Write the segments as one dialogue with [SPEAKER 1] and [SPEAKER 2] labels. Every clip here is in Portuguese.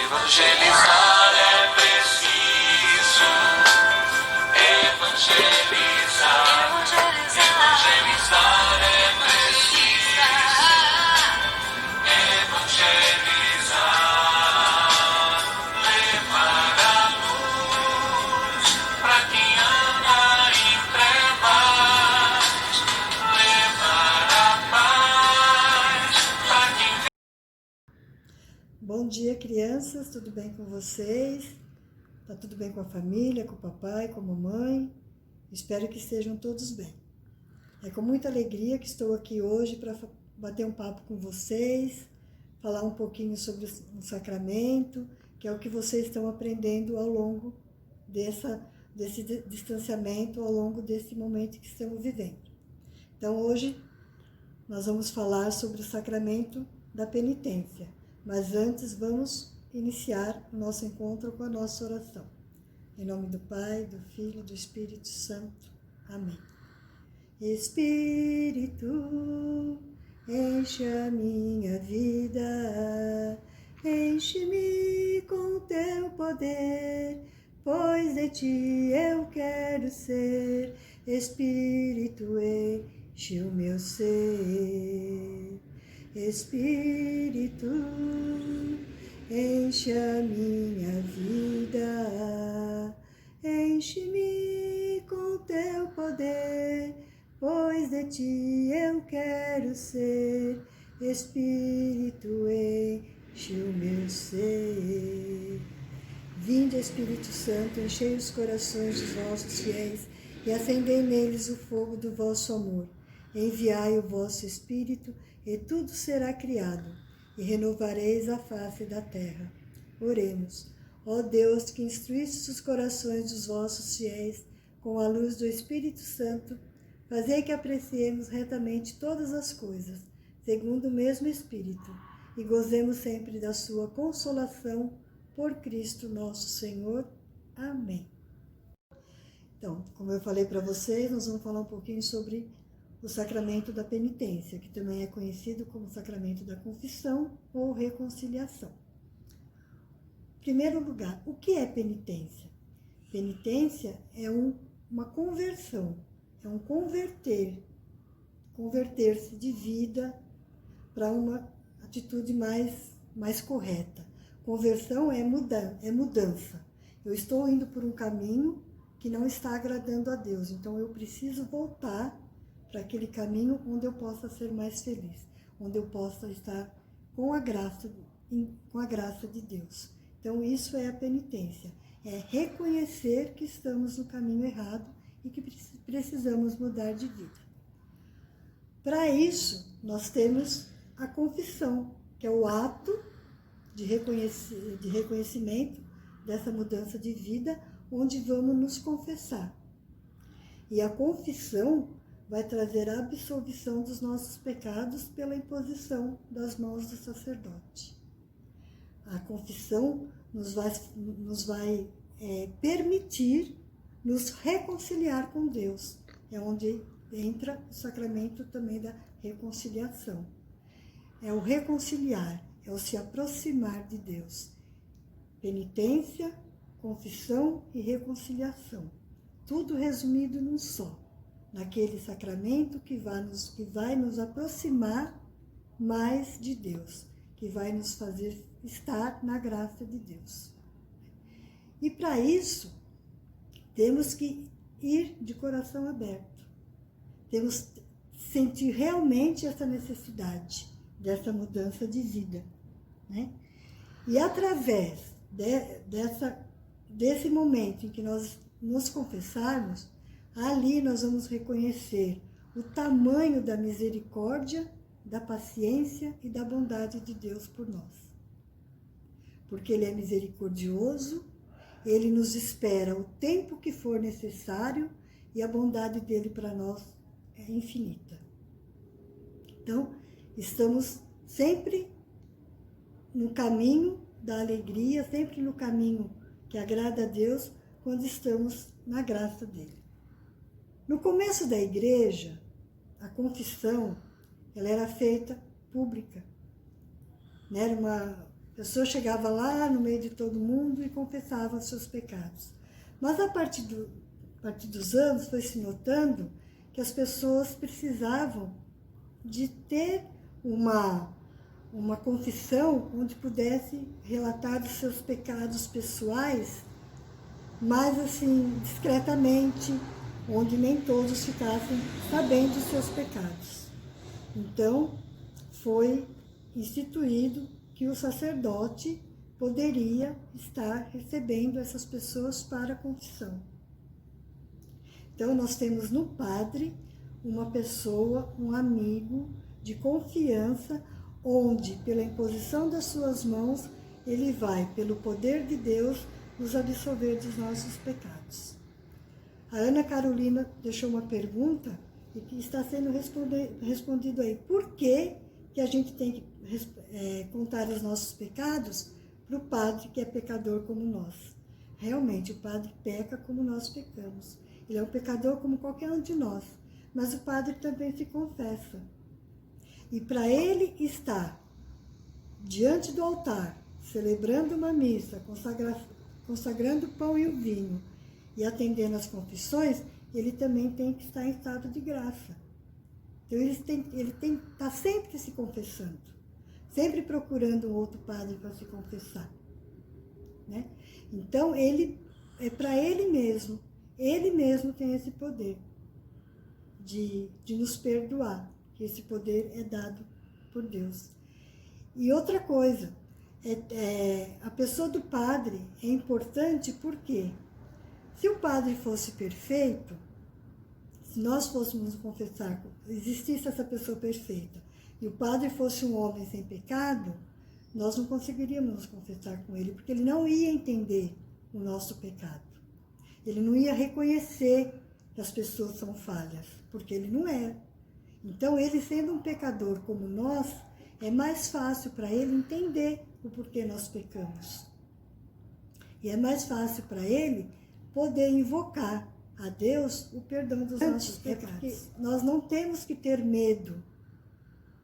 [SPEAKER 1] Evangelizar é preciso. Evangelizar. Evangelizar é preciso. Evangelizar. Levar a luz pra quem anda em trevas. Levar a paz pra quem.
[SPEAKER 2] Bom dia, crianças, tudo bem com vocês? Tá tudo bem com a família, com o papai, com a mamãe? Espero que estejam todos bem. É com muita alegria que estou aqui hoje para bater um papo com vocês, falar um pouquinho sobre o sacramento, que é o que vocês estão aprendendo ao longo desse distanciamento, ao longo desse momento que estamos vivendo. Então, hoje nós vamos falar sobre o sacramento da penitência. Mas antes, vamos iniciar o nosso encontro com a nossa oração. Em nome do Pai, do Filho e do Espírito Santo. Amém. Espírito, enche a minha vida, enche-me com teu poder, pois de ti eu quero ser. Espírito, enche o meu ser. Espírito, enche a minha vida, enche-me com teu poder, pois de ti eu quero ser. Espírito, enche o meu ser. Vinde, Espírito Santo, enchei os corações dos vossos fiéis e acendei neles o fogo do vosso amor. Enviai o vosso Espírito, e tudo será criado, e renovareis a face da terra. Oremos. Ó Deus, que instruíste os corações dos vossos fiéis com a luz do Espírito Santo, fazei que apreciemos retamente todas as coisas, segundo o mesmo Espírito, e gozemos sempre da sua consolação, por Cristo nosso Senhor. Amém. Então, como eu falei para vocês, nós vamos falar um pouquinho sobre o sacramento da penitência, que também é conhecido como sacramento da confissão ou reconciliação. Em primeiro lugar, o que é penitência? Penitência é uma conversão, é um converter-se de vida para uma atitude mais correta. Conversão é mudança. Eu estou indo por um caminho que não está agradando a Deus, então eu preciso voltar para aquele caminho onde eu possa ser mais feliz, onde eu possa estar com a graça de Deus. Então, isso é a penitência, é reconhecer que estamos no caminho errado e que precisamos mudar de vida. Para isso, nós temos a confissão, que é o ato de reconhecimento dessa mudança de vida, onde vamos nos confessar. E a confissão vai trazer a absolvição dos nossos pecados pela imposição das mãos do sacerdote. A confissão nos vai permitir nos reconciliar com Deus. É onde entra o sacramento também da reconciliação. É o reconciliar, é o se aproximar de Deus. Penitência, confissão e reconciliação. Tudo resumido num só. Naquele sacramento que vai nos aproximar mais de Deus, que vai nos fazer estar na graça de Deus. E para isso, temos que ir de coração aberto. Temos que sentir realmente essa necessidade dessa mudança de vida, né? E através desse momento em que nós nos confessarmos, ali nós vamos reconhecer o tamanho da misericórdia, da paciência e da bondade de Deus por nós. Porque Ele é misericordioso, Ele nos espera o tempo que for necessário e a bondade dEle para nós é infinita. Então, estamos sempre no caminho da alegria, sempre no caminho que agrada a Deus, quando estamos na graça dEle. No começo da igreja, a confissão ela era feita pública. Era A pessoa chegava lá no meio de todo mundo e confessava os seus pecados. Mas a partir dos anos foi se notando que as pessoas precisavam de ter uma confissão onde pudesse relatar os seus pecados pessoais, mas assim, discretamente, onde nem todos ficassem sabendo dos seus pecados. Então, foi instituído que o sacerdote poderia estar recebendo essas pessoas para a confissão. Então, nós temos no padre uma pessoa, um amigo de confiança, onde, pela imposição das suas mãos, ele vai, pelo poder de Deus, nos absolver dos nossos pecados. A Ana Carolina deixou uma pergunta e que está sendo respondido aí. Por que a gente tem que contar os nossos pecados para o padre que é pecador como nós? Realmente, o padre peca como nós pecamos. Ele é um pecador como qualquer um de nós. Mas o padre também se confessa. E para ele estar diante do altar, celebrando uma missa, consagrando o pão e o vinho e atendendo às confissões, ele também tem que estar em estado de graça. Então ele tem que estar sempre se confessando, sempre procurando um outro padre para se confessar. Né? Então é para ele mesmo tem esse poder de nos perdoar, que esse poder é dado por Deus. E outra coisa, a pessoa do padre é importante porque se o padre fosse perfeito, se nós fôssemos confessar, existisse essa pessoa perfeita, e o padre fosse um homem sem pecado, nós não conseguiríamos nos confessar com ele, porque ele não ia entender o nosso pecado. Ele não ia reconhecer que as pessoas são falhas, porque ele não é. Então, ele sendo um pecador como nós, é mais fácil para ele entender o porquê nós pecamos. E é mais fácil para ele poder invocar a Deus o perdão dos nossos pecados. Porque nós não temos que ter medo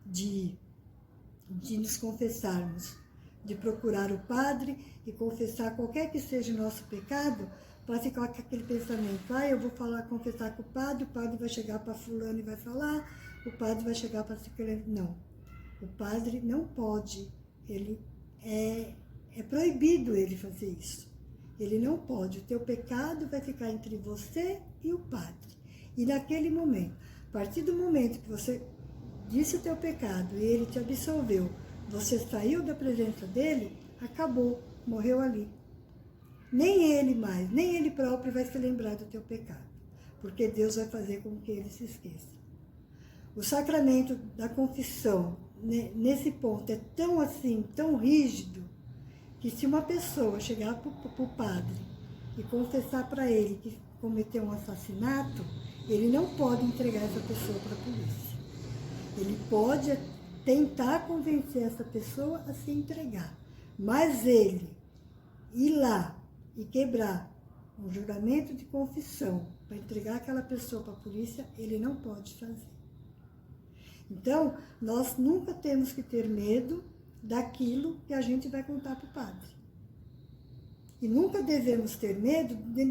[SPEAKER 2] de nos confessarmos, de procurar o padre e confessar qualquer que seja o nosso pecado, para ficar com aquele pensamento, eu vou confessar com o padre vai chegar para fulano e vai falar, o padre vai chegar para ciclano. Não, o padre não pode, ele é proibido ele fazer isso. Ele não pode, o teu pecado vai ficar entre você e o padre. E naquele momento, a partir do momento que você disse o teu pecado e ele te absolveu, você saiu da presença dele, acabou, morreu ali. Nem ele próprio vai se lembrar do teu pecado, porque Deus vai fazer com que ele se esqueça. O sacramento da confissão, nesse ponto, é tão rígido, que se uma pessoa chegar para o padre e confessar para ele que cometeu um assassinato, ele não pode entregar essa pessoa para a polícia. Ele pode tentar convencer essa pessoa a se entregar, mas ele ir lá e quebrar um juramento de confissão para entregar aquela pessoa para a polícia, ele não pode fazer. Então, nós nunca temos que ter medo daquilo que a gente vai contar para o padre. E nunca devemos ter medo de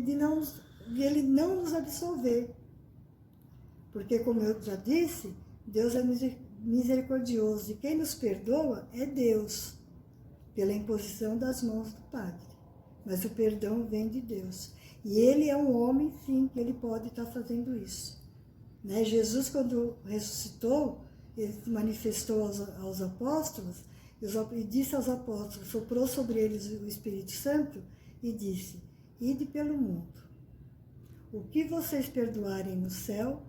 [SPEAKER 2] ele não nos absolver. Porque, como eu já disse, Deus é misericordioso e quem nos perdoa é Deus, pela imposição das mãos do padre. Mas o perdão vem de Deus. E ele é um homem, sim, que ele pode estar fazendo isso. Né? Jesus, quando ressuscitou, ele se manifestou aos apóstolos e disse aos apóstolos, soprou sobre eles o Espírito Santo e disse, ide pelo mundo. O que vocês perdoarem no céu,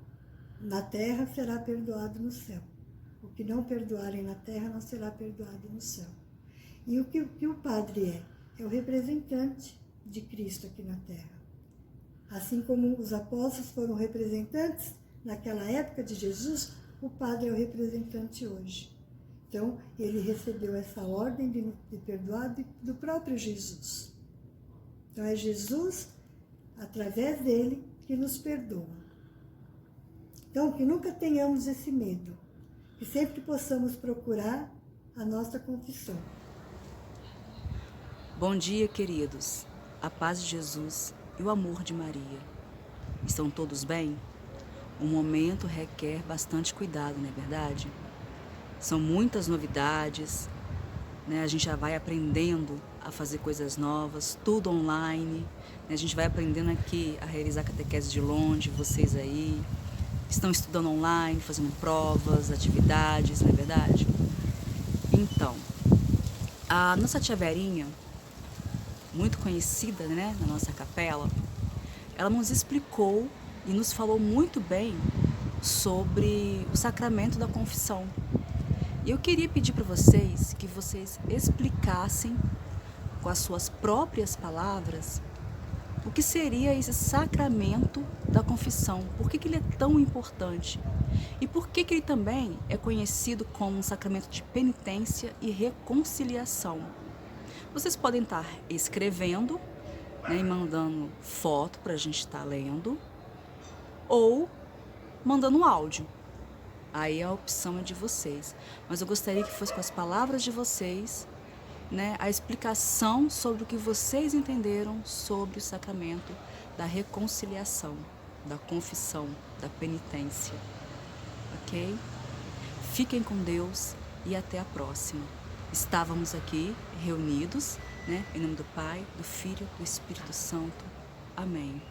[SPEAKER 2] na terra será perdoado no céu. O que não perdoarem na terra não será perdoado no céu. E o que o padre é? É o representante de Cristo aqui na terra. Assim como os apóstolos foram representantes naquela época de Jesus, o padre é o representante hoje. Então, ele recebeu essa ordem de perdoar do próprio Jesus. Então, é Jesus, através dele, que nos perdoa. Então, que nunca tenhamos esse medo, que sempre possamos procurar a nossa confissão.
[SPEAKER 3] Bom dia, queridos. A paz de Jesus e o amor de Maria. Estão todos bem? O momento requer bastante cuidado, não é verdade? São muitas novidades, né? A gente já vai aprendendo a fazer coisas novas, tudo online, né? A gente vai aprendendo aqui a realizar catequese de longe, vocês aí estão estudando online, fazendo provas, atividades, não é verdade? Então, a nossa tia Verinha, muito conhecida, né, na nossa capela, ela nos explicou e nos falou muito bem sobre o sacramento da confissão. E eu queria pedir para vocês que vocês explicassem com as suas próprias palavras o que seria esse sacramento da confissão, por que ele é tão importante e por que ele também é conhecido como um sacramento de penitência e reconciliação. Vocês podem estar escrevendo, né, e mandando foto para a gente estar lendo, ou mandando um áudio. Aí a opção é de vocês. Mas eu gostaria que fosse com as palavras de vocês, né, a explicação sobre o que vocês entenderam sobre o sacramento da reconciliação, da confissão, da penitência. Ok? Fiquem com Deus e até a próxima. Estávamos aqui reunidos, né, em nome do Pai, do Filho e do Espírito Santo. Amém.